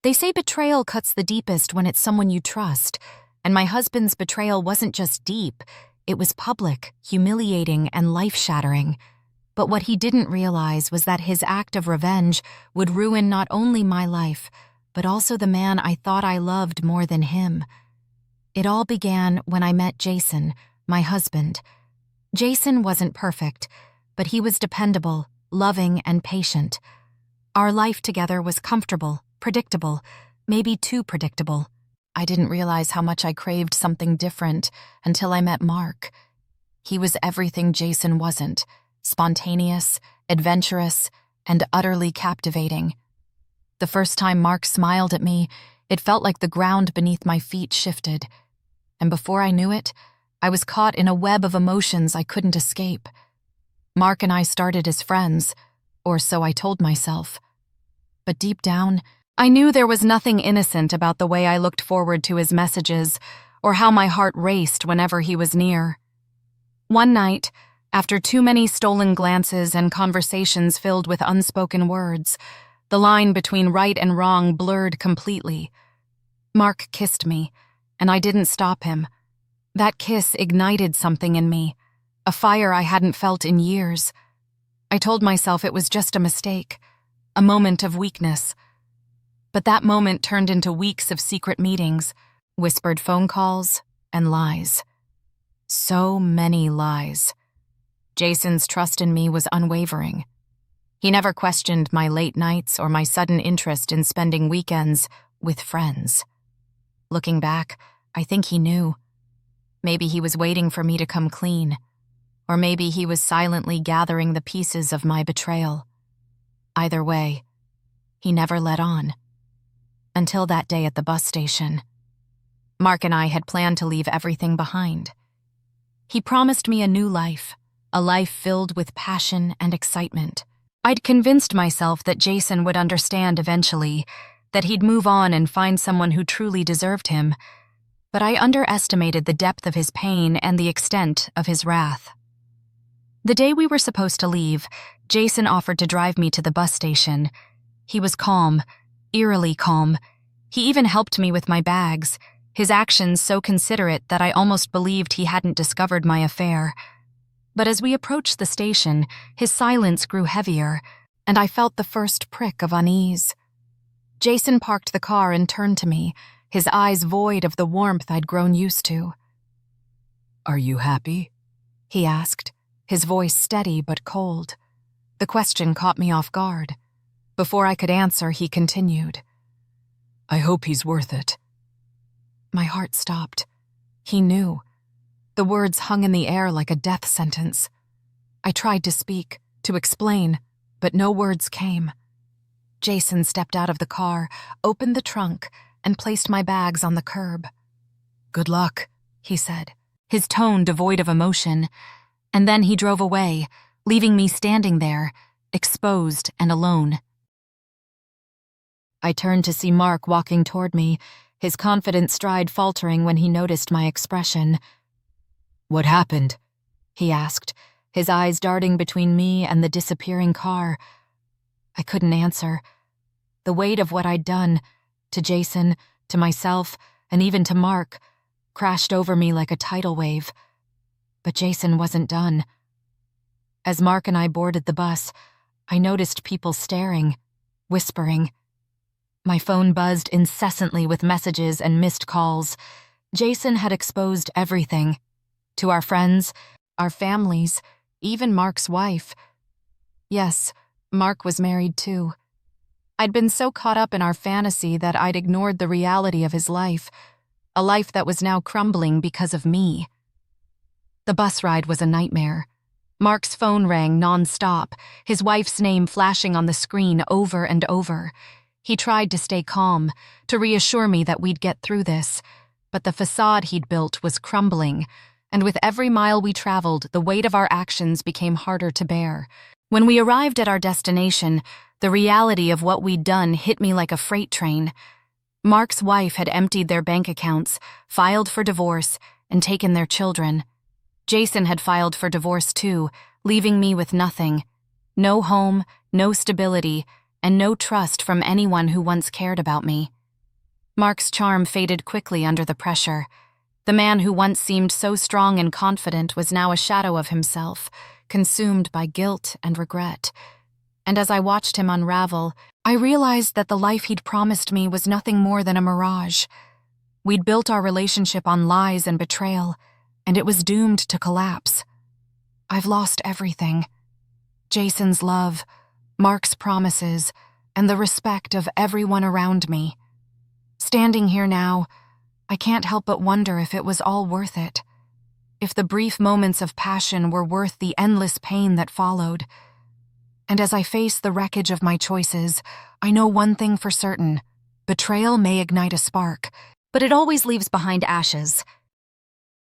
They say betrayal cuts the deepest when it's someone you trust, and my husband's betrayal wasn't just deep, it was public, humiliating, and life-shattering. But what he didn't realize was that his act of revenge would ruin not only my life, but also the man I thought I loved more than him. It all began when I met Jason, my husband. Jason wasn't perfect, but he was dependable, loving, and patient. Our life together was comfortable, predictable, maybe too predictable. I didn't realize how much I craved something different until I met Mark. He was everything Jason wasn't: spontaneous, adventurous, and utterly captivating. The first time Mark smiled at me, it felt like the ground beneath my feet shifted. And before I knew it, I was caught in a web of emotions I couldn't escape. Mark and I started as friends, or so I told myself. But deep down, I knew there was nothing innocent about the way I looked forward to his messages or how my heart raced whenever he was near. One night, after too many stolen glances and conversations filled with unspoken words, the line between right and wrong blurred completely. Mark kissed me, and I didn't stop him. That kiss ignited something in me, a fire I hadn't felt in years. I told myself it was just a mistake, a moment of weakness. But that moment turned into weeks of secret meetings, whispered phone calls, and lies. So many lies. Jason's trust in me was unwavering. He never questioned my late nights or my sudden interest in spending weekends with friends. Looking back, I think he knew. Maybe he was waiting for me to come clean, or maybe he was silently gathering the pieces of my betrayal. Either way, he never let on. Until that day at the bus station. Mark and I had planned to leave everything behind. He promised me a new life, a life filled with passion and excitement. I'd convinced myself that Jason would understand eventually, that he'd move on and find someone who truly deserved him, but I underestimated the depth of his pain and the extent of his wrath. The day we were supposed to leave, Jason offered to drive me to the bus station. He was calm, eerily calm. He even helped me with my bags, his actions so considerate that I almost believed he hadn't discovered my affair. But as we approached the station, his silence grew heavier, and I felt the first prick of unease. Jason parked the car and turned to me, his eyes void of the warmth I'd grown used to. "Are you happy?" he asked, his voice steady but cold. The question caught me off guard. Before I could answer, he continued. "I hope he's worth it." My heart stopped. He knew. The words hung in the air like a death sentence. I tried to speak, to explain, but no words came. Jason stepped out of the car, opened the trunk, and placed my bags on the curb. "Good luck," he said, his tone devoid of emotion, and then he drove away, leaving me standing there, exposed and alone. I turned to see Mark walking toward me, his confident stride faltering when he noticed my expression. "What happened?" he asked, his eyes darting between me and the disappearing car. I couldn't answer. The weight of what I'd done, to Jason, to myself, and even to Mark, crashed over me like a tidal wave. But Jason wasn't done. As Mark and I boarded the bus, I noticed people staring, whispering. My phone buzzed incessantly with messages and missed calls. Jason had exposed everything. To our friends, our families, even Mark's wife. Yes, Mark was married too. I'd been so caught up in our fantasy that I'd ignored the reality of his life, a life that was now crumbling because of me. The bus ride was a nightmare. Mark's phone rang non-stop, his wife's name flashing on the screen over and over. He tried to stay calm, to reassure me that we'd get through this, but the facade he'd built was crumbling, and with every mile we traveled, the weight of our actions became harder to bear. When we arrived at our destination, the reality of what we'd done hit me like a freight train. Mark's wife had emptied their bank accounts, filed for divorce, and taken their children. Jason had filed for divorce too, leaving me with nothing. No home, no stability, and no trust from anyone who once cared about me. Mark's charm faded quickly under the pressure. The man who once seemed so strong and confident was now a shadow of himself, consumed by guilt and regret. And as I watched him unravel, I realized that the life he'd promised me was nothing more than a mirage. We'd built our relationship on lies and betrayal, and it was doomed to collapse. I've lost everything. Jason's love, Mark's promises, and the respect of everyone around me. Standing here now, I can't help but wonder if it was all worth it. If the brief moments of passion were worth the endless pain that followed. And as I face the wreckage of my choices, I know one thing for certain. Betrayal may ignite a spark, but it always leaves behind ashes.